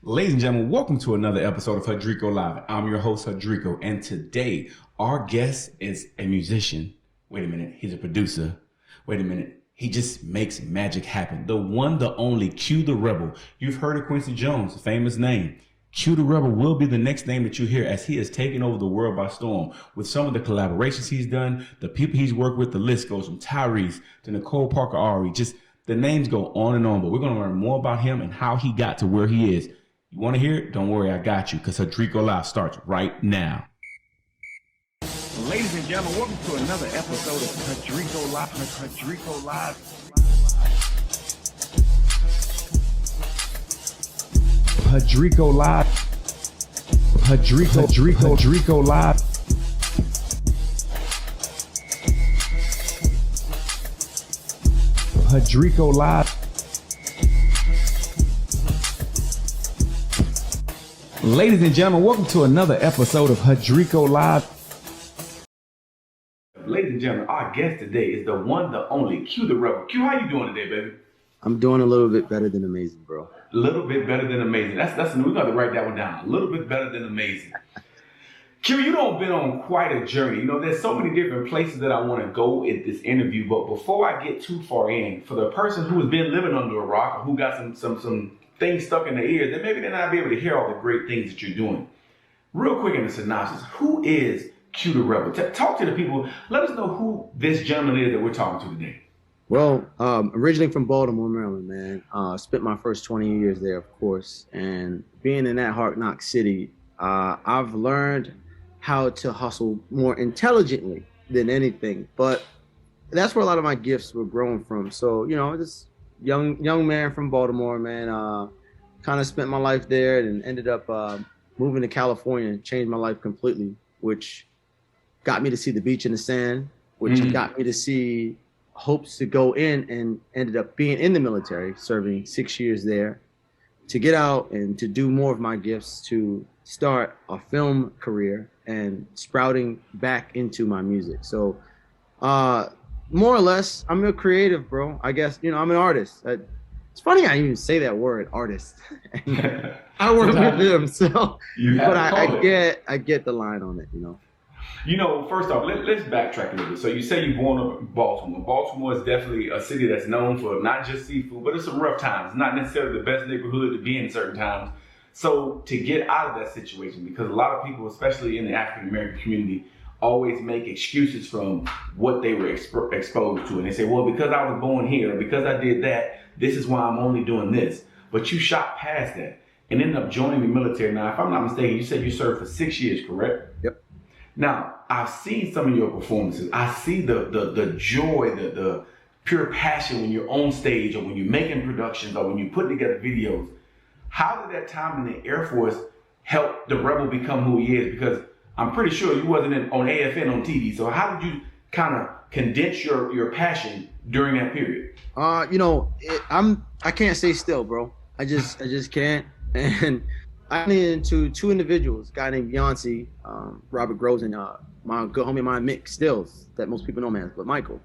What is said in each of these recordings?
Ladies and gentlemen, welcome to another episode of Hudrico Live. I'm your host, Hudrico, and today our guest is a musician. Wait a minute, he's a producer. Wait a minute, he just makes magic happen. The one, the only, Q the Rebel. You've heard of Quincy Jones, a famous name. Q the Rebel will be the next name that you hear as he has taken over the world by storm with some of the collaborations he's done, the people he's worked with. The list goes from Tyrese to Nicole Parker Ari. Just the names go on and on, but we're going to learn more about him and how he got to where he is. You want to hear it? Don't worry, I got you, because Hudrico Live starts right now. Ladies and gentlemen, welcome to another episode of Hudrico Live. Hudrico Live. Hudrico Live. Hudrico Live. Hudrico Live. Ladies and gentlemen, welcome to another episode of Hudrico Live. Ladies and gentlemen, our guest today is the one, the only, Q the Rebel. Q, how you doing today, baby? I'm doing a little bit better than amazing, bro. A little bit better than amazing. We got to write that one down. A little bit better than amazing. Q, you don't been on quite a journey. You know, there's so many different places that I want to go in this interview, but before I get too far in, for the person who has been living under a rock or who got some things stuck in their ears, then maybe they're not be able to hear all the great things that you're doing. Real quick in the synopsis, who is Q the Rebel? Talk to the people. Let us know who this gentleman is that we're talking to today. Well, originally from Baltimore, Maryland, man. Spent my first 20 years there, of course. And being in that hard knock city, I've learned how to hustle more intelligently than anything. But that's where a lot of my gifts were grown from. So, you know, this young man from Baltimore, man, kind of spent my life there and ended up moving to California and changed my life completely, which got me to see the beach in the sand, which got me to see hopes to go in, and ended up being in the military, serving 6 years there, to get out and to do more of my gifts, to start a film career and sprouting back into my music. So more or less, I'm a creative, bro. I guess, you know, I'm an artist. It's funny I even say that word, artist. I work with them, so. But I get the line on it, you know. You know, first off, let's backtrack a little bit. So you say you're born up in Baltimore. Baltimore is definitely a city that's known for not just seafood, but it's some rough times. It's not necessarily the best neighborhood to be in certain times. So to get out of that situation, because a lot of people, especially in the African American community, always make excuses from what they were exposed to. And they say, well, because I was born here, because I did that, this is why I'm only doing this. But you shot past that and ended up joining the military. Now, if I'm not mistaken, you said you served for 6 years, correct? Yep. Now, I've seen some of your performances. I see the joy, the pure passion when you're on stage or when you're making productions or when you're putting together videos. How did that time in the Air Force help the Rebel become who he is? Because I'm pretty sure you wasn't on AFN on TV. So how did you kind of condense your passion during that period? You know, I can't stay still, bro. I just can't. And I ran into two individuals, a guy named Beyonce, Robert Groves, and my good homie of mine, Mick Stills, that most people know me as, but Michael.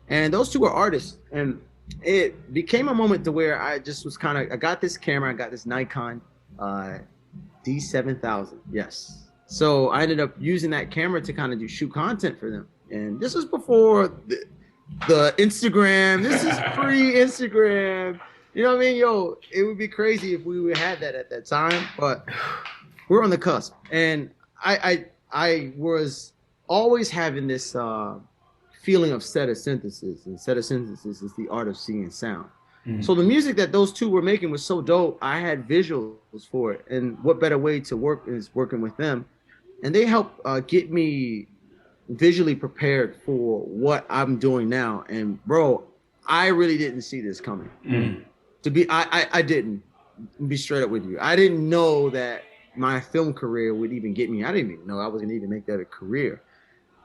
And those two were artists. And it became a moment to where I just was I got this camera, I got this Nikon D7000, yes. So I ended up using that camera to kind of shoot content for them. And this was before the Instagram. This is pre-Instagram. You know what I mean? Yo, it would be crazy if we had that at that time, but we're on the cusp. And I was always having this feeling of synthesis. And synthesis is the art of seeing sound. Mm-hmm. So the music that those two were making was so dope. I had visuals for it. And what better way to work is working with them. And they helped get me visually prepared for what I'm doing now. And bro, I really didn't see this coming. Mm. I didn't, be straight up with you. I didn't know that my film career would even get me. I didn't even know I was gonna even make that a career.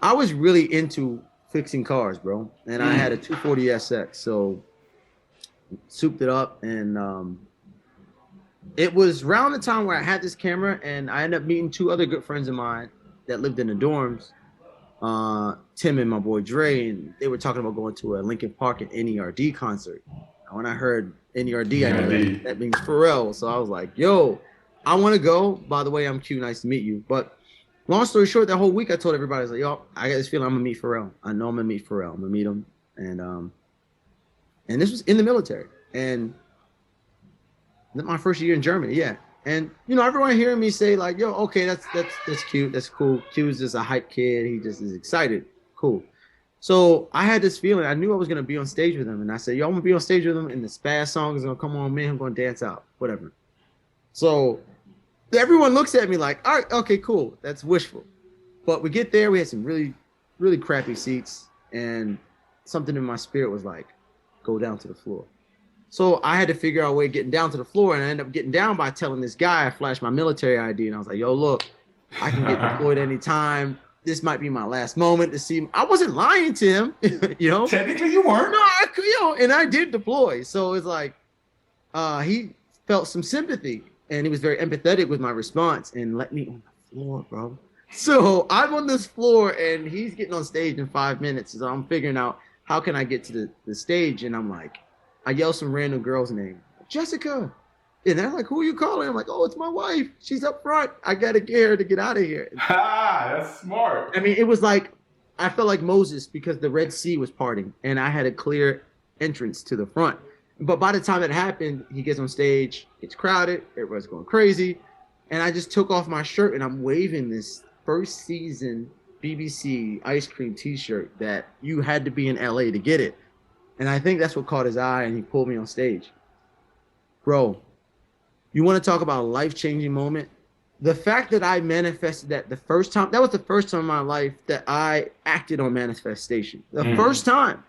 I was really into fixing cars, bro. And I had a 240 SX, so souped it up. And it was around the time where I had this camera, and I ended up meeting two other good friends of mine that lived in the dorms, Tim and my boy Dre, and they were talking about going to a Linkin Park and NERD concert. When I heard NERD, I knew that means Pharrell. So I was like, yo, I want to go. By the way, I'm Q. Nice to meet you. But long story short, that whole week I told everybody, I was like, yo, I got this feeling I'm gonna meet Pharrell. I know I'm gonna meet Pharrell. I'm gonna meet him. And this was in the military. And my first year in Germany, yeah. And you know, everyone hearing me say like, "Yo, okay, that's cute, that's cool." Q's just a hype kid. He just is excited. Cool. So I had this feeling. I knew I was gonna be on stage with him, and I said, "Yo, I'm gonna be on stage with him, and the spaz song is gonna come on, man. I'm gonna dance out, whatever." So everyone looks at me like, "All right, okay, cool. That's wishful." But we get there. We had some really, really crappy seats, and something in my spirit was like, "Go down to the floor." So I had to figure out a way of getting down to the floor, and I ended up getting down by telling this guy. I flashed my military ID, and I was like, "Yo, look, I can get deployed anytime. This might be my last moment to see him." I wasn't lying to him, you know. Technically, you weren't. No, and I did deploy. So it's like he felt some sympathy, and he was very empathetic with my response, and let me on the floor, bro. So I'm on this floor, and he's getting on stage in 5 minutes. So I'm figuring out how can I get to the stage, and I'm like, I yell some random girl's name, Jessica. And they're like, "Who are you calling?" I'm like, "Oh, it's my wife. She's up front. I got to get her to get out of here." That's smart. I mean, it was like, I felt like Moses because the Red Sea was parting and I had a clear entrance to the front. But by the time it happened, he gets on stage, it's crowded, everybody's going crazy. And I just took off my shirt and I'm waving this first season BBC ice cream t-shirt that you had to be in LA to get it. And I think that's what caught his eye, and he pulled me on stage. Bro, you want to talk about a life-changing moment? The fact that I manifested that the first time, that was the first time in my life that I acted on manifestation. The first time.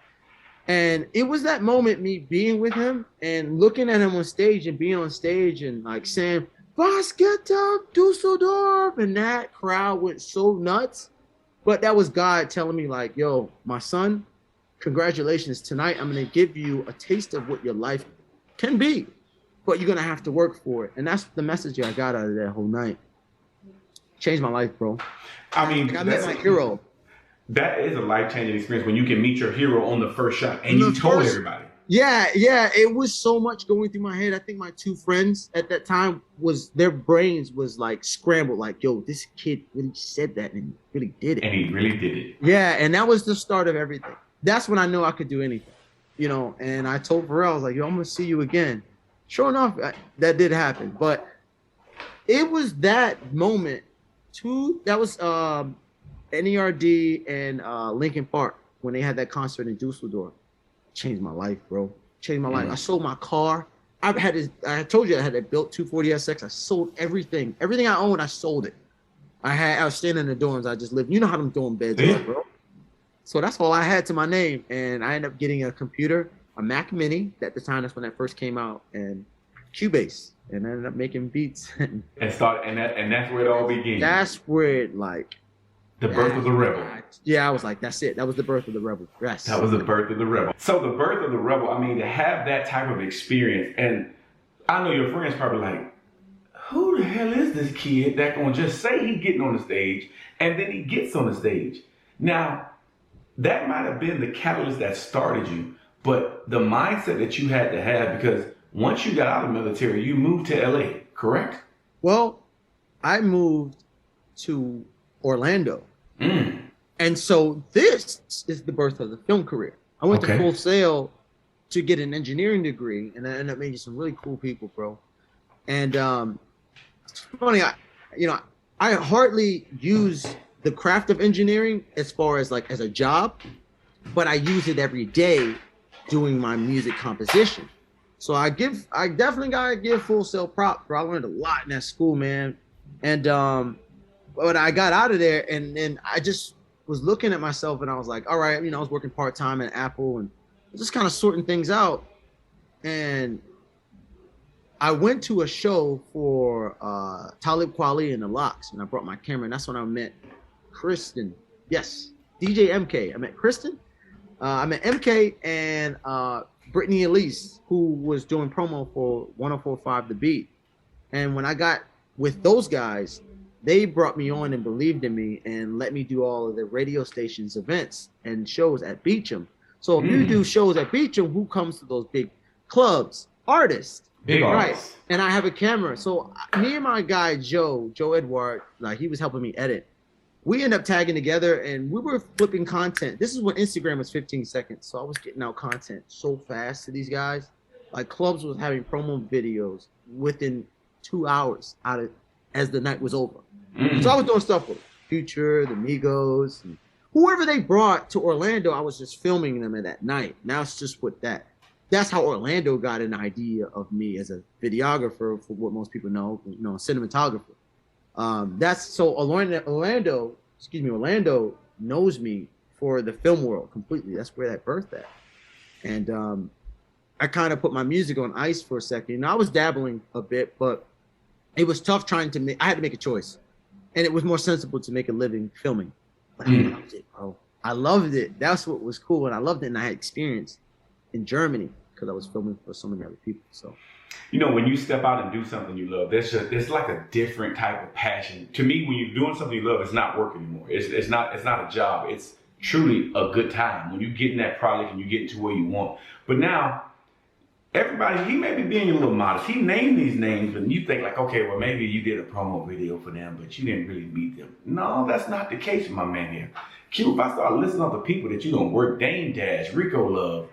And it was that moment, me being with him and looking at him on stage and being on stage and like saying, "Was geht ab, Dusseldorf?" And that crowd went so nuts. But that was God telling me like, "Yo, my son, congratulations, tonight I'm going to give you a taste of what your life can be, but you're going to have to work for it." And that's the message I got out of that whole night. Changed my life, bro. I mean, I met my hero. That is a life-changing experience when you can meet your hero on the first shot and you told everybody. Yeah. It was so much going through my head. I think my two friends at that time their brains was like scrambled, like, "Yo, this kid really said that and really did it." And he really did it. Yeah, and that was the start of everything. That's when I knew I could do anything, you know. And I told Pharrell, I was like, "Yo, I'm gonna see you again." Sure enough, that did happen. But it was that moment. That was NERD and Linkin Park when they had that concert in Dusseldorf. Changed my life, bro. Changed my life. I sold my car. I told you I had a built 240 SX. I sold everything. Everything I owned, I sold it. I was staying in the dorms. I just lived. You know how them dorm beds are, bro. So that's all I had to my name. And I ended up getting a computer, a Mac Mini. At the time, that's when that first came out, and Cubase. And I ended up making beats. And that's where it all began. That's where it like the birth of the rebel. Yeah, I was like, that's it. That was the birth of the rebel. Yes. That was the birth of the rebel. So the birth of the rebel, I mean, to have that type of experience, and I know your friends probably like, who the hell is this kid that gonna just say he's getting on the stage and then he gets on the stage? Now, that might have been the catalyst that started you, but the mindset that you had to have, because once you got out of the military, you moved to LA, correct? Well, I moved to Orlando. And so this is the birth of the film career. I went to Full Sail to get an engineering degree, and I ended up meeting some really cool people, bro. And it's funny, I hardly use the craft of engineering as far as like as a job, but I use it every day doing my music composition. So I definitely gotta give Full Sail props, bro. I learned a lot in that school, man. And but I got out of there, and then I just was looking at myself, and I was like, all right, I was working part-time at Apple and just kind of sorting things out. And I went to a show for Talib Kweli and the Lox, and I brought my camera, and that's when I met Kristen. Yes, DJ MK. I met Kristen. I met MK and Brittany Elise, who was doing promo for 104.5 The Beat. And when I got with those guys, they brought me on and believed in me and let me do all of the radio stations events and shows at Beecham. So if you do shows at Beecham, who comes to those big clubs? Artists. Big Right. artists. And I have a camera. So me and my guy, Joe Edward, like he was helping me edit. We end up tagging together and we were flipping content. This is when Instagram was 15 seconds. So I was getting out content so fast to these guys. Like clubs was having promo videos within 2 hours as the night was over. So I was doing stuff with Future, the Migos, and whoever they brought to Orlando, I was just filming them at that night. Now it's just with that. That's how Orlando got an idea of me as a videographer, for what most people know, cinematographer. That's so Orlando knows me for the film world completely. That's where that birthed at. And I kind of put my music on ice for a second. I was dabbling a bit, but it was tough I had to make a choice. And it was more sensible to make a living filming. But I loved it, bro. I loved it. That's what was cool. And I loved it. And I had experience in Germany because I was filming for so many other people. So, when you step out and do something you love, there's like a different type of passion. To me, when you're doing something you love, it's not work anymore. It's not a job. It's truly a good time when you get in that project and you get to where you want. But now, everybody, he may be being a little modest. He named these names, and you think like, okay, well, maybe you did a promo video for them, but you didn't really meet them. No, that's not the case, my man here. Q, if I start listing off the people that you don't work, Dame Dash, Rico Love,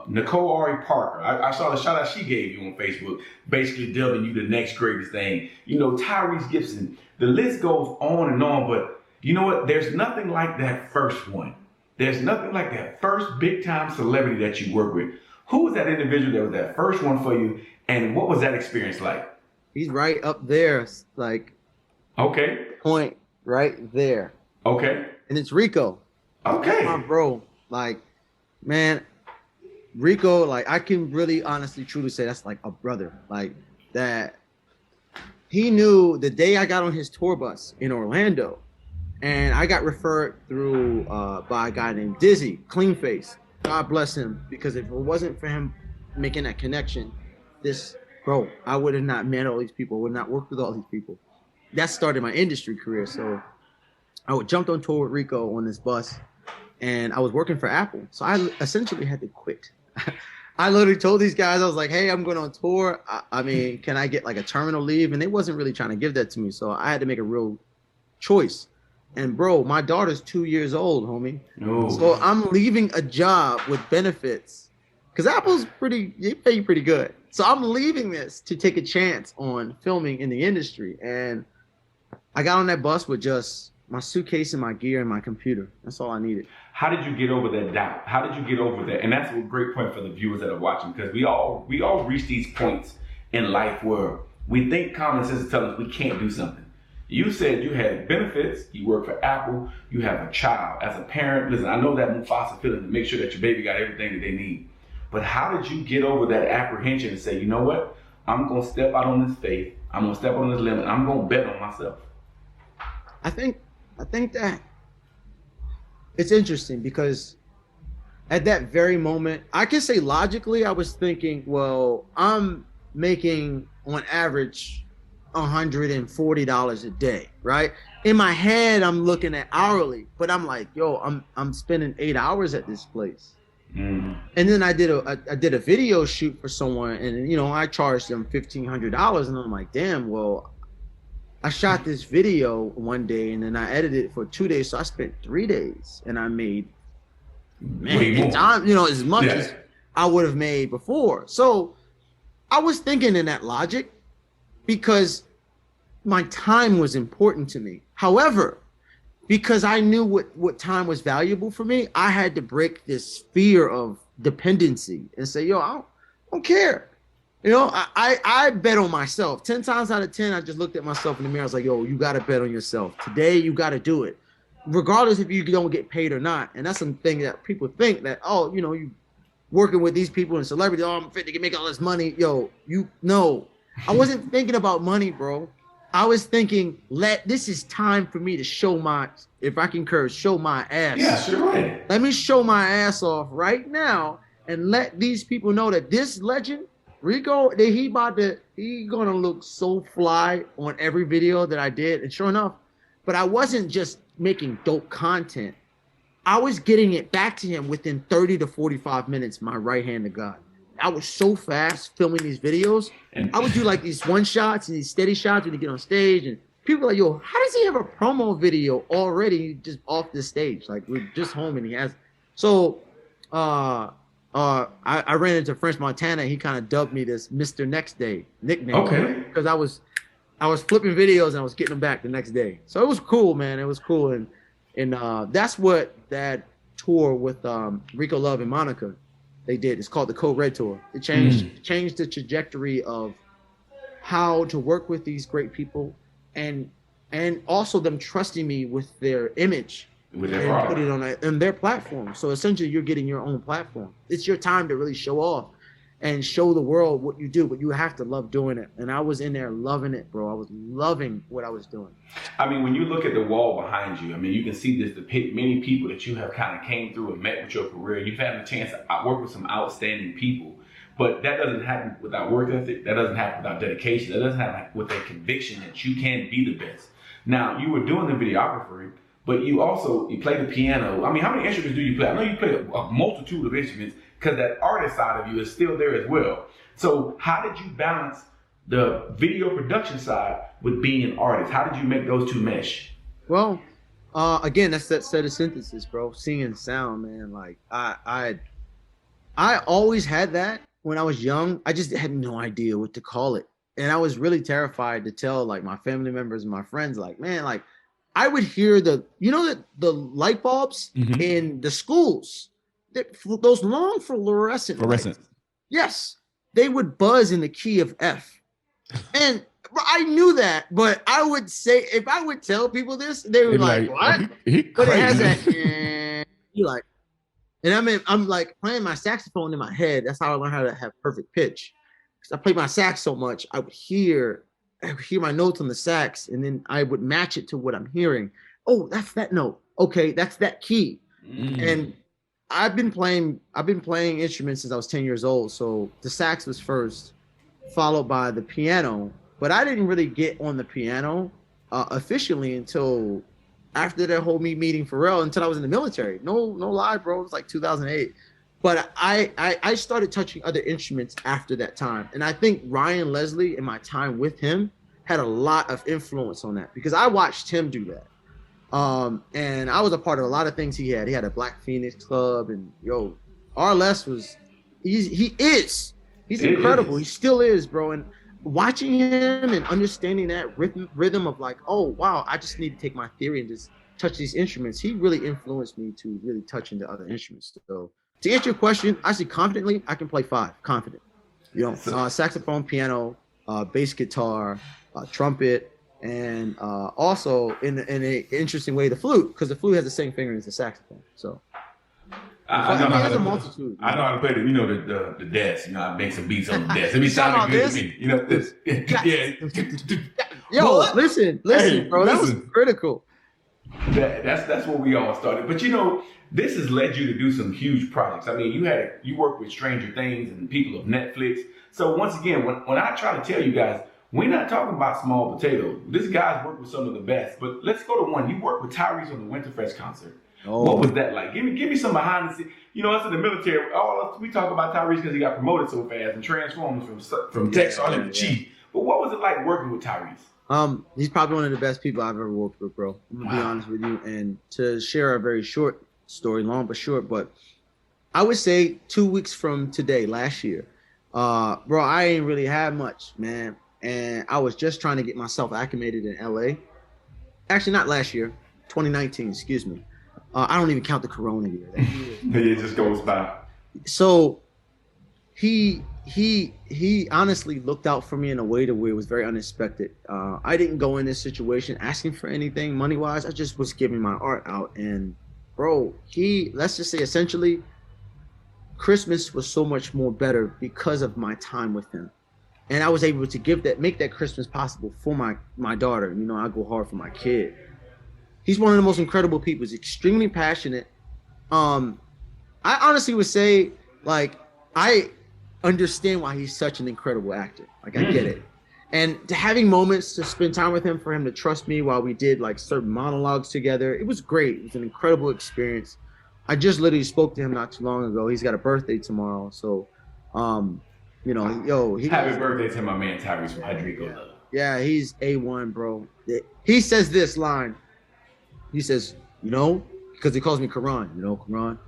Nicole Ari Parker. I saw the shout out she gave you on Facebook, basically dubbing you the next greatest thing. Tyrese Gibson. The list goes on and on, but you know what? There's nothing like that first one. There's nothing like that first big time celebrity that you work with. Who was that individual that was that first one for you, and what was that experience like? He's right up there, like okay, point right there. Okay, and it's Rico. Okay, my bro, like, man, Rico, like I can really honestly truly say that's like a brother, like that. He knew the day I got on his tour bus in Orlando, and I got referred through by a guy named Dizzy Cleanface. God bless him, because if it wasn't for him making that connection, I would have not met all these people, would not work with all these people. That started my industry career. So I jumped on tour with Rico on this bus, and I was working for Apple. So I essentially had to quit. I literally told these guys, I was like, hey, I'm going on tour. I mean, can I get like a terminal leave? And they wasn't really trying to give that to me. So I had to make a real choice. And bro, my daughter's 2 years old, homie. No. So I'm leaving a job with benefits because Apple's they pay you pretty good. So I'm leaving this to take a chance on filming in the industry. And I got on that bus with just my suitcase and my gear and my computer. That's all I needed. How did you get over that doubt? How did you get over that? And that's a great point for the viewers that are watching, because we all reach these points in life where we think common sense is telling us we can't do something. You said you had benefits, you work for Apple, you have a child. As a parent, listen, I know that Mufasa feeling to make sure that your baby got everything that they need. But how did you get over that apprehension and say, you know what? I'm going to step out on this faith. I'm going to step on this limit. I'm going to bet on myself. I think that it's interesting because at that very moment, I can say logically, I was thinking, well, I'm making on average $140 a day, right? In my head, I'm looking at hourly, but I'm like, yo, I'm spending 8 hours at this place. And then I did a video shoot for someone, and I charged them $1,500, and I'm like, damn, well, I shot this video one day, and then I edited it for 2 days, so I spent 3 days, and I made as much as I would have made before. So I was thinking in that logic, because my time was important to me. However, because I knew what time was valuable for me, I had to break this fear of dependency and say, yo, I don't care. I bet on myself. 10 times out of 10, I just looked at myself in the mirror. I was like, yo, you got to bet on yourself. Today, you got to do it, regardless if you don't get paid or not. And that's something that people think that, you working with these people and celebrities, I'm fit to make all this money. Yo, I wasn't thinking about money, bro. I was thinking, this is time for me to show if I can curse, show my ass. Yeah, sure. Right. Let me show my ass off right now and let these people know that this legend, Rico, that he gonna look so fly on every video that I did. And sure enough, but I wasn't just making dope content. I was getting it back to him within 30 to 45 minutes, my right hand to God. I was so fast filming these videos. And I would do like these one shots and these steady shots when you get on stage, and people are like, yo, how does he have a promo video already just off the stage? Like, we're just home and he has. So I ran into French Montana. He kind of dubbed me this Mr. Next Day nickname. Okay. Because I was flipping videos and I was getting them back the next day. So it was cool, man. It was cool. And that's what that tour with Rico Love and Monica, they did. It's called the Code Red Tour. It changed the trajectory of how to work with these great people, and also them trusting me with their image with their and product. put it on their platform. So essentially, you're getting your own platform. It's your time to really show off and show the world what you do, but you have to love doing it. And I was in there loving it, bro. I was loving what I was doing. I mean, when you look at the wall behind you, I mean, you can see this depict many people that you have kind of came through and met with your career. You've had the chance to work with some outstanding people, but that doesn't happen without work ethic. That doesn't happen without dedication. That doesn't happen with a conviction that you can be the best. Now, you were doing the videography, but you play the piano. I mean, how many instruments do you play? I know you play a multitude of instruments because that artist side of you is still there as well. So how did you balance the video production side with being an artist? How did you make those two mesh? Well, again, that's that set of synthesis, bro. Singing sound, man. Like I always had that when I was young. I just had no idea what to call it. And I was really terrified to tell like my family members and my friends, like, man, like I would hear the light bulbs in the schools, those long fluorescent lights. Yes, they would buzz in the key of F. And I knew that, but I would say, if I would tell people this, they would like, what? But it has that, you like, and I'm like playing my saxophone in my head. That's how I learned how to have perfect pitch. Because I played my sax so much, I would hear my notes on the sax, and then I would match it to what I'm hearing. Oh, that's that note. Okay, that's that key. And I've been playing instruments since I was 10 years old. So the sax was first, followed by the piano. But I didn't really get on the piano officially until after that whole meeting Pharrell, until I was in the military. No lie, bro. It was like 2008. But I started touching other instruments after that time. And I think Ryan Leslie and my time with him had a lot of influence on that, because I watched him do that. And I was a part of a lot of things he had. He had a Black Phoenix Club, and RLS was, he's incredible. He still is, bro. And watching him and understanding that rhythm of like, oh wow, I just need to take my theory and just touch these instruments. He really influenced me to really touch into other instruments. So to answer your question, I say confidently, I can play 5, confident. Saxophone, piano, bass guitar, trumpet, and also in an interesting way, the flute, because the flute has the same finger as the saxophone. So I know how to play the desk. I make some beats on the desk. It be sounding good to me. This. Yo, listen, hey, bro. That was critical. That's where we all started. But this has led you to do some huge projects. I mean, you work with Stranger Things and people of Netflix. So once again, when I try to tell you guys, we're not talking about small potatoes. This guy's worked with some of the best. But let's go to one. You worked with Tyrese on the Winterfest concert. Oh. What was that like? Give me some behind the scenes. Us in the military, we talk about Tyrese because he got promoted so fast and transformed from tech sergeant to chief. But what was it like working with Tyrese? He's probably one of the best people I've ever worked with, bro. I'm gonna be honest with you. And to share a very short story, long but short, but I would say 2 weeks from today, last year, bro, I ain't really had much, man. And I was just trying to get myself acclimated in LA. Actually, not last year, 2019, excuse me. I don't even count the Corona year. It just goes by. So he honestly looked out for me in a way to where it was very unexpected. I didn't go in this situation asking for anything money-wise. I just was giving my art out. And bro, let's just say essentially, Christmas was so much more better because of my time with him. And I was able to make that Christmas possible for my daughter. I go hard for my kid. He's one of the most incredible people. He's extremely passionate. I honestly would say, like, I understand why he's such an incredible actor. Like, I get it. And having moments to spend time with him, for him to trust me while we did like certain monologues together, it was great. It was an incredible experience. I just literally spoke to him not too long ago. He's got a birthday tomorrow. So You know, yo, Happy birthday to my man Tyrese from Hudrico Love. Yeah, he's A1, bro. He says this line. He says, you know, because he calls me Quran, you know, Quran,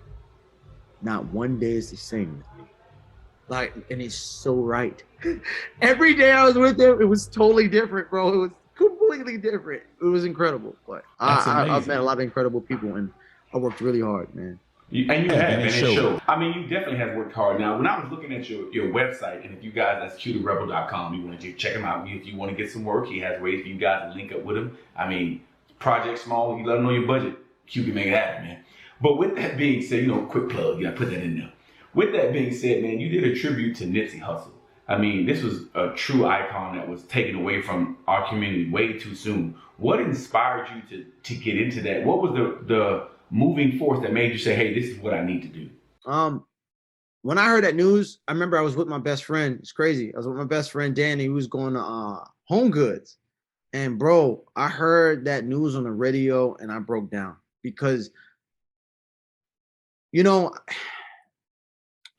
not one day is the same with me. Like, and he's so right. Every day I was with him, it was totally different, bro. It was completely different. It was incredible. But I've met a lot of incredible people, and I worked really hard, man. You have, and it shows. I mean, you definitely have worked hard. Now, when I was looking at your website, and if you guys, that's cuterebel.com, you want to check him out. If you want to get some work, he has ways for you guys to link up with him. I mean, project small, you let him know your budget. Q can make it happen, man. But with that being said, you know, quick plug, you got to put that in there. With that being said, man, you did a tribute to Nipsey Hussle. I mean, this was a true icon that was taken away from our community way too soon. What inspired you to get into that? What was the moving force that made you say, hey, this is what I need to do? When I heard that news, I remember I was with my best friend. It's crazy. I was with my best friend, Danny, who was going to Home Goods. And bro, I heard that news on the radio and I broke down because, you know,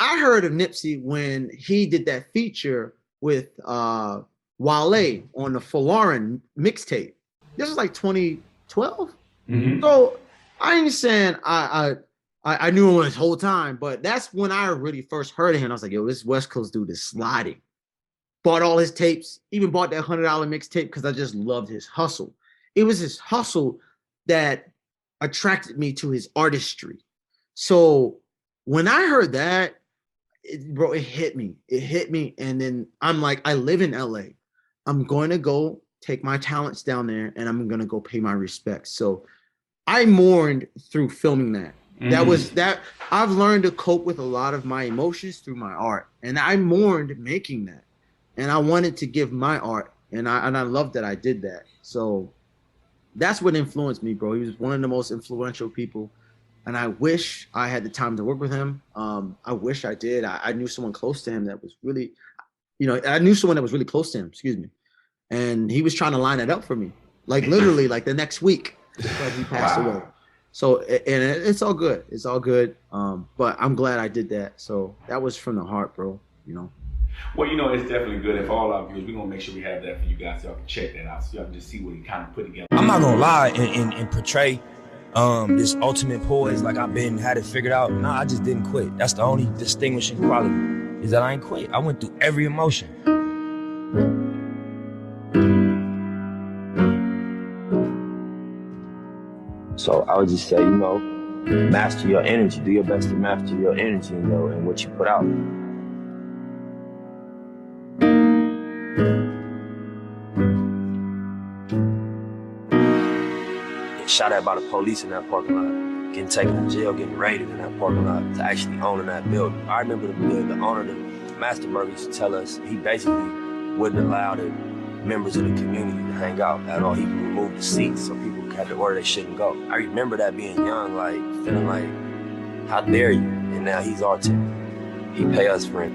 I heard of Nipsey when he did that feature with Wale on the Folarin mixtape. This was like 2012. Mm-hmm. So I ain't saying I knew him this whole time, but that's when I really first heard of him. I was like, yo, this West Coast dude is sliding. Bought all his tapes, even bought that $100 mixtape because I just loved his hustle. It was his hustle that attracted me to his artistry. So when I heard that, it hit me. It hit me. And then I'm like, I live in LA. I'm going to go take my talents down there and I'm going to go pay my respects. So I mourned through filming that. Mm-hmm. I've learned to cope with a lot of my emotions through my art. And I mourned making that. And I wanted to give my art. And I love that I did that. So that's what influenced me, bro. He was one of the most influential people. And I wish I had the time to work with him. I wish I did. I knew someone close to him that was really, I knew someone that was really close to him, excuse me. And he was trying to line it up for me. Like literally like the next week, but he passed away. So, and it's all good. It's all good. But I'm glad I did that. So that was from the heart, bro, Well, it's definitely good. And for all our viewers, we're going to make sure we have that for you guys so y'all can check that out. So y'all can just see what he kind of put together. I'm not going to lie and portray this ultimate poise like I've had it figured out. Nah, I just didn't quit. That's the only distinguishing quality is that I ain't quit. I went through every emotion. So I would just say, master your energy. Do your best to master your energy and what you put out. Getting shot at by the police in that parking lot, getting taken to jail, getting raided in that parking lot, to actually owning that building. I remember the owner, the master burger, used to tell us he basically wouldn't allow the members of the community to hang out at all. He would remove the seats so people had to order they shouldn't go. I remember that being young, like feeling like, how dare you? And now he's our tenant. He pay us rent.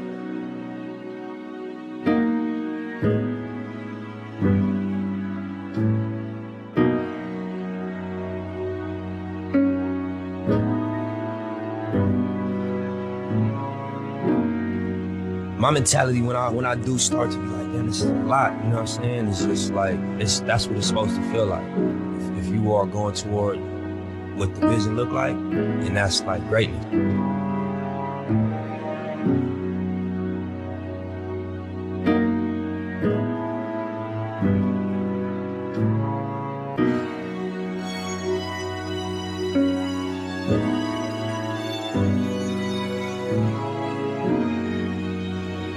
My mentality when I do start to be like, damn, this is a lot, you know what I'm saying? It's just like, that's what it's supposed to feel like. If you are going toward what the vision look like, and that's like greatness.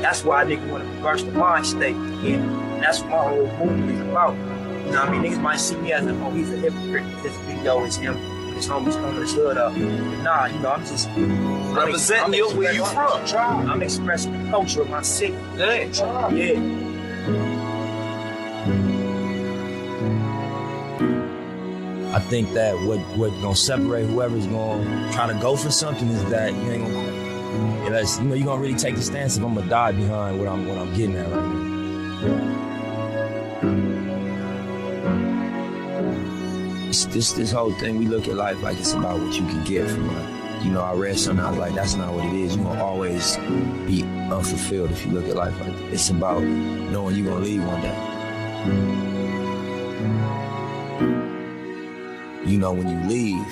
That's why niggas want to reverse the mind state. And that's what my whole movement is about. You know what I mean? Niggas might see me as he's a hypocrite. This video is him with his homies coming his hood up. But nah, I'm just representing you where you from. I'm expressing the culture of my city. Yeah. I think that what gonna separate whoever's gonna try to go for something is that you ain't gonna quit. Unless, you're gonna really take the stance if I'm gonna die behind what I'm getting at right now. This whole thing, we look at life like it's about what you can get from life. you know, I read something, I was like, that's not what it is. You're gonna always be unfulfilled if you look at life like that. It's about knowing you're gonna leave one day. You know, when you leave,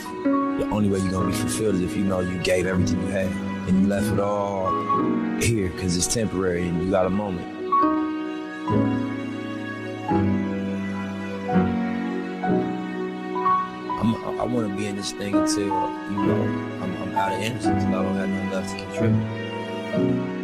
the only way you're gonna be fulfilled is if you know you gave everything you had and you left it all here, because it's temporary and you got a moment. I want to be in this thing until, you know, I'm out of energy, until I don't have nothing left to contribute.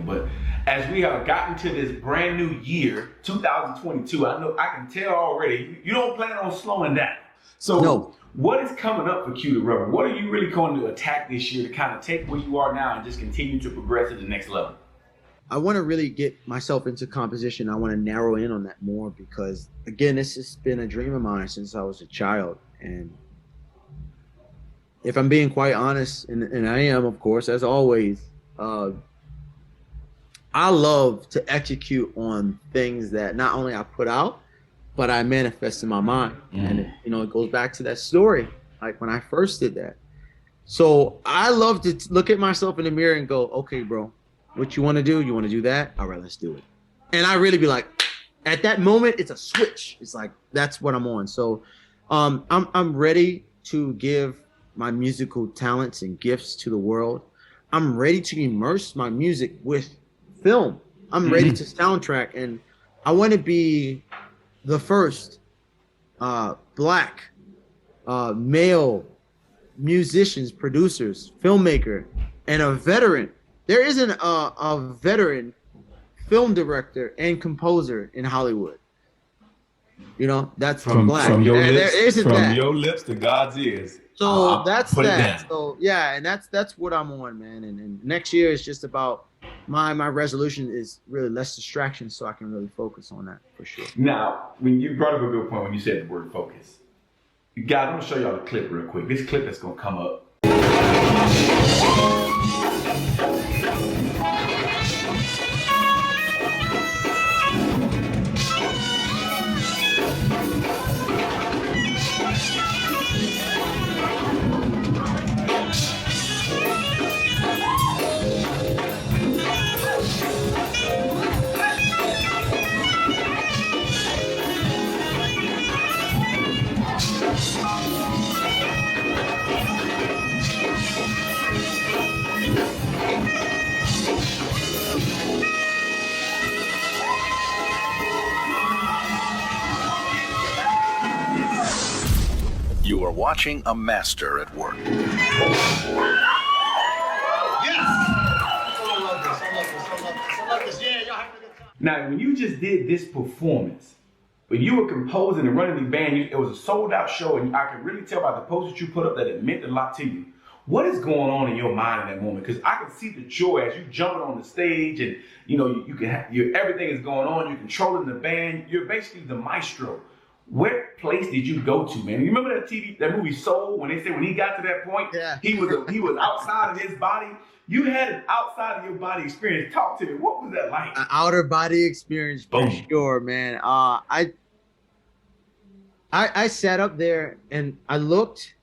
But as we have gotten to this brand new year, 2022, I know I can tell already you don't plan on slowing down. So No. What is coming up for Q the Rebel? What are you really going to attack this year to kind of take where you are now and just continue to progress to the next level? I want to really get myself into composition. I want to narrow in on that more because, again, this has been a dream of mine since I was a child. And if I'm being quite honest, and I am, of course, as always, I love to execute on things that not only I put out, but I manifest in my mind. And, it goes back to that story, like when I first did that. So I love to look at myself in the mirror and go, okay, bro, what you want to do? You want to do that? All right, let's do it. And I really be like, at that moment, it's a switch. It's like, that's what I'm on. So I'm ready to give my musical talents and gifts to the world. I'm ready to immerse my music with film. I'm ready to soundtrack, and I want to be the first black male musicians, producers, filmmaker, and a veteran. There isn't a veteran film director and composer in Hollywood. You know, that's black. From your There lips to God's ears. So that's put that. It down. So yeah, and that's what I'm on, man. And next year is just about my resolution is really less distraction, so I can really focus on that for sure. Now, when you brought up a good point when you said the word focus, guys, I'm gonna show y'all the clip real quick. This clip that's gonna come up. You are watching a master at work. Now, when you just did this performance, when you were composing and running the band, it was a sold out show, and I could really tell by the post that you put up that it meant a lot to you. What is going on in your mind in that moment? Because I can see the joy as you jumping on the stage, and you can have everything is going on. You're controlling the band. You're basically the maestro. What place did you go to, man? You remember that movie Soul, when they said when he got to that point, he was outside of his body. You had an outside of your body experience. Talk to me. What was that like? An outer body experience for sure, man. I sat up there and I looked,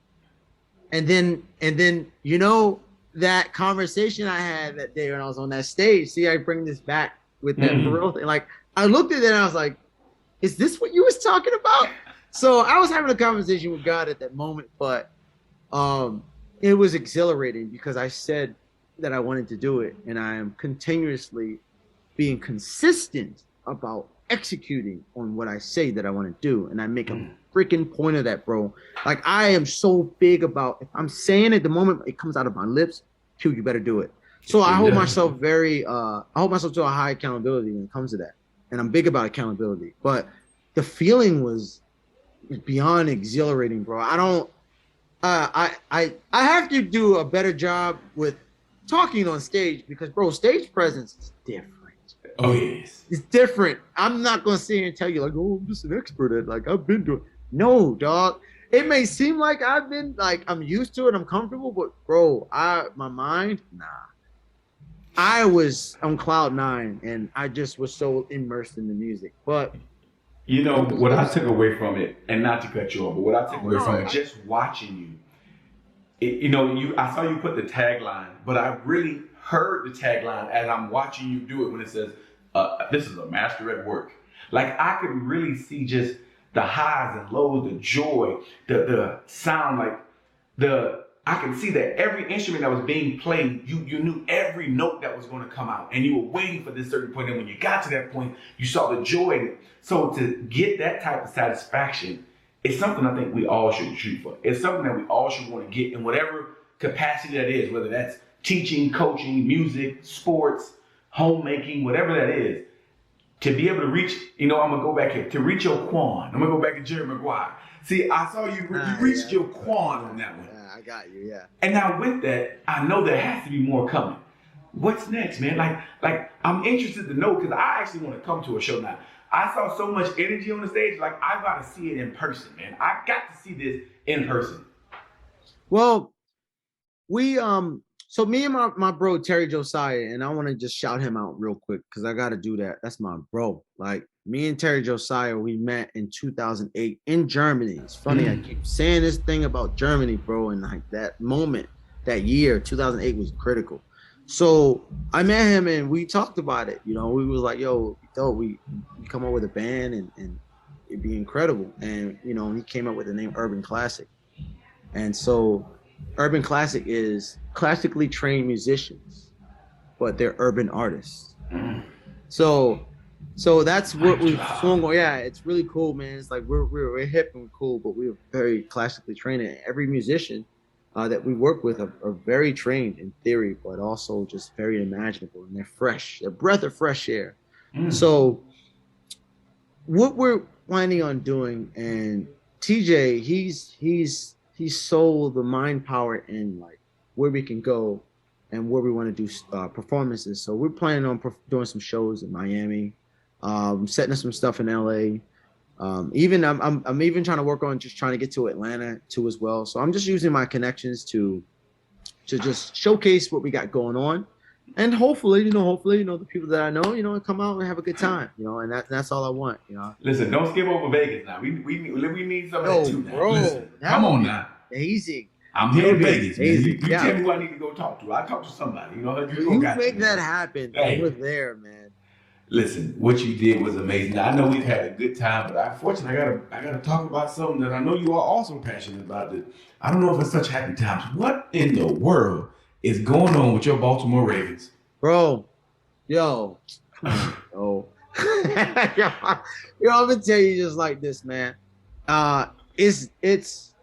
and then that conversation I had that day when I was on that stage. See, I bring this back with that real thing. Like I looked at it and I was like, is this what you was talking about? So I was having a conversation with God at that moment, but it was exhilarating because I said that I wanted to do it, and I am continuously being consistent about executing on what I say that I want to do, and I make a freaking point of that, bro. Like I am so big about, if I'm saying it the moment it comes out of my lips, Q, you better do it. So I hold myself I hold myself to a high accountability when it comes to that. And I'm big about accountability, but the feeling was beyond exhilarating, bro. I have to do a better job with talking on stage because, bro, stage presence is different. Oh yes. It's different. I'm not gonna sit here and tell you like, oh, I'm just an expert at like I've been doing. No, dog. It may seem like I've been like I'm used to it, I'm comfortable, but bro, my mind, nah. I was on cloud nine and I just was so immersed in the music. But you know what I took away from it, and not to cut you off, but what I took away from it, just watching you, I saw you put the tagline, but I really heard the tagline as I'm watching you do it when it says, this is a master at work. Like I could really see just the highs and lows, the joy, the sound, I can see that every instrument that was being played, you knew every note that was going to come out, and you were waiting for this certain point. And when you got to that point, you saw the joy in it. So to get that type of satisfaction, it's something I think we all should shoot for. It's something that we all should want to get in whatever capacity that is, whether that's teaching, coaching, music, sports, homemaking, whatever that is. To be able to reach, I'm going to go back here, to reach your quan. I'm going to go back to Jerry Maguire. See, I saw you reached your quan on that one. Yeah, I got you, yeah. And now with that, I know there has to be more coming. What's next, man? Like I'm interested to know, because I actually want to come to a show now. I saw so much energy on the stage, like I got to see it in person, man. I got to see this in person. Well, we so me and my bro Terry Josiah, and I want to just shout him out real quick because I got to do that. That's my bro. Like me and Terry Josiah, we met in 2008 in Germany. It's funny, I keep saying this thing about Germany, bro, and like that moment, that year, 2008 was critical. So I met him and we talked about it. We was like, yo, we thought we come up with a band and it'd be incredible. And he came up with the name Urban Classic. And so Urban Classic is classically trained musicians, but they're urban artists. So that's what we've swung on. Yeah, it's really cool, man. It's like we're hip and we're cool, but we're very classically trained. And every musician that we work with are very trained in theory, but also just very imaginable, and they're fresh. They're a breath of fresh air. So what we're planning on doing, and TJ, he's sold the mind power in like where we can go and where we want to do performances. So we're planning on doing some shows in Miami, setting up some stuff in LA. Even I'm even trying to work on just trying to get to Atlanta too as well. So I'm just using my connections to just showcase what we got going on, and hopefully, the people that I know, come out and have a good time, and that's all I want, Listen, don't skip over Vegas now. We need some of that too now. Bro, listen, come on now. Amazing. I'm here in Vegas. Amazing. You tell me who I need to go talk to. I talk to somebody. You make that happen. Hey. We're there, man. Listen, what you did was amazing. Now, I know we've had a good time, but unfortunately, I gotta talk about something that I know you are also passionate about. That I don't know if it's such happy times. What in the world is going on with your Baltimore Ravens, bro? Yo, I'm gonna tell you just like this, man. It's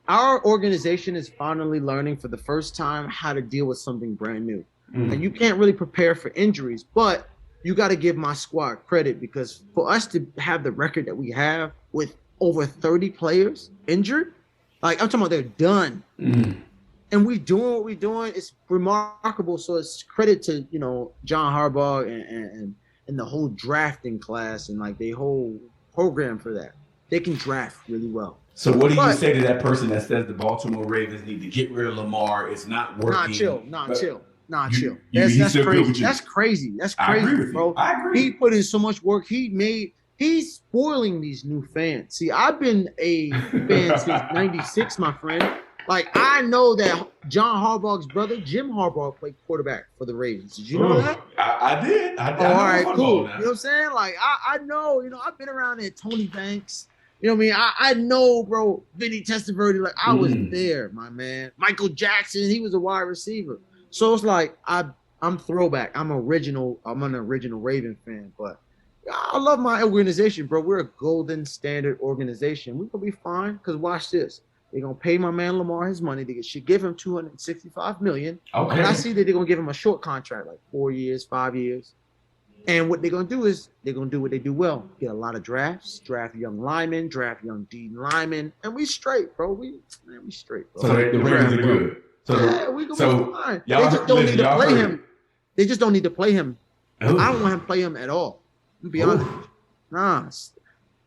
our organization is finally learning for the first time how to deal with something brand new, and you can't really prepare for injuries, but you got to give my squad credit, because for us to have the record that we have with over 30 players injured, like I'm talking about, they're done. And we doing what we're doing. It's remarkable. So it's credit to, John Harbaugh and the whole drafting class and like the whole program for that. They can draft really well. So what do you say to that person that says the Baltimore Ravens need to get rid of Lamar? It's not working. Chill. That's crazy. That's crazy. That's crazy, bro. I agree. He put in so much work. He's spoiling these new fans. See, I've been a fan since '96, my friend. Like, I know that John Harbaugh's brother, Jim Harbaugh, played quarterback for the Ravens. Did you know that? I did. All right, cool. You know what I'm saying? Like, I know, I've been around there. Tony Banks. You know what I mean? I know, bro. Vinny Testaverde. Like, I was there, my man. Michael Jackson. He was a wide receiver. So it's like I'm throwback. I'm an original Raven fan, but I love my organization, bro. We're a golden standard organization. We're gonna be fine, because watch this. They're gonna pay my man Lamar his money. They should give him $265 million. Okay. And I see that they're gonna give him a short contract, like 4 years, 5 years. And what they're gonna do is they're gonna do what they do well. Get a lot of drafts, draft young linemen, draft young D linemen, and we straight, bro. We straight, bro. So the Ravens are good. We can fine. They just don't need to play him. They just don't need to play him Ooh. I don't want him to play him at all. To be Ooh. honest.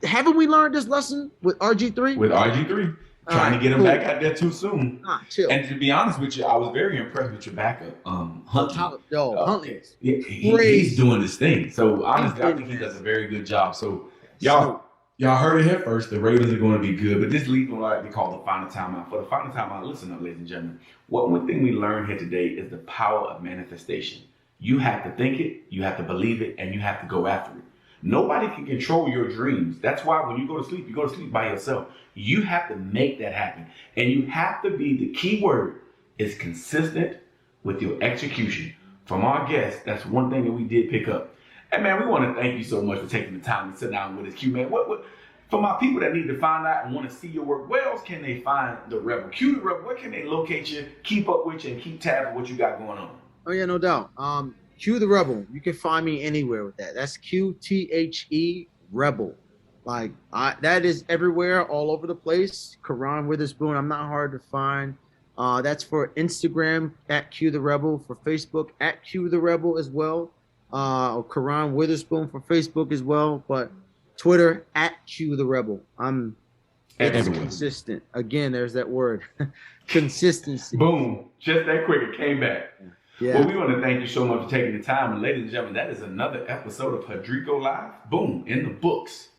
Nah. Haven't we learned this lesson with RG3? With RG3. Trying to get him back out there too soon. Nah, chill. And to be honest with you, I was very impressed with your backup, Huntley. Huntley. He's doing this thing. So honestly, I think he does a very good job. So y'all heard it here first. The ratings are going to be good, but this leads to what they call the final timeout. For the final timeout, listen up, ladies and gentlemen. One thing we learned here today is the power of manifestation. You have to think it, you have to believe it, and you have to go after it. Nobody can control your dreams. That's why when you go to sleep by yourself. You have to make that happen. And you have to be, the key word is consistent with your execution. From our guests, that's one thing that we did pick up. And man, we want to thank you so much for taking the time to sit down with us, Q, man. What for my people that need to find out and want to see your work, where else can they find the Rebel? Q the Rebel, where can they locate you, keep up with you, and keep tabs with what you got going on? Oh yeah, no doubt. Q the Rebel. You can find me anywhere with that. That's QTHE Rebel. Like that is everywhere, all over the place. Karan Witherspoon. I'm not hard to find. That's for Instagram at Q the Rebel, for Facebook at Q the Rebel as well. Karan Witherspoon for Facebook as well, but Twitter at Q the Rebel. It's consistent. Again, there's that word, consistency. Boom! Just that quick, it came back. Yeah. Well, we want to thank you so much for taking the time, and ladies and gentlemen, that is another episode of Hudrico Live. Boom! In the books.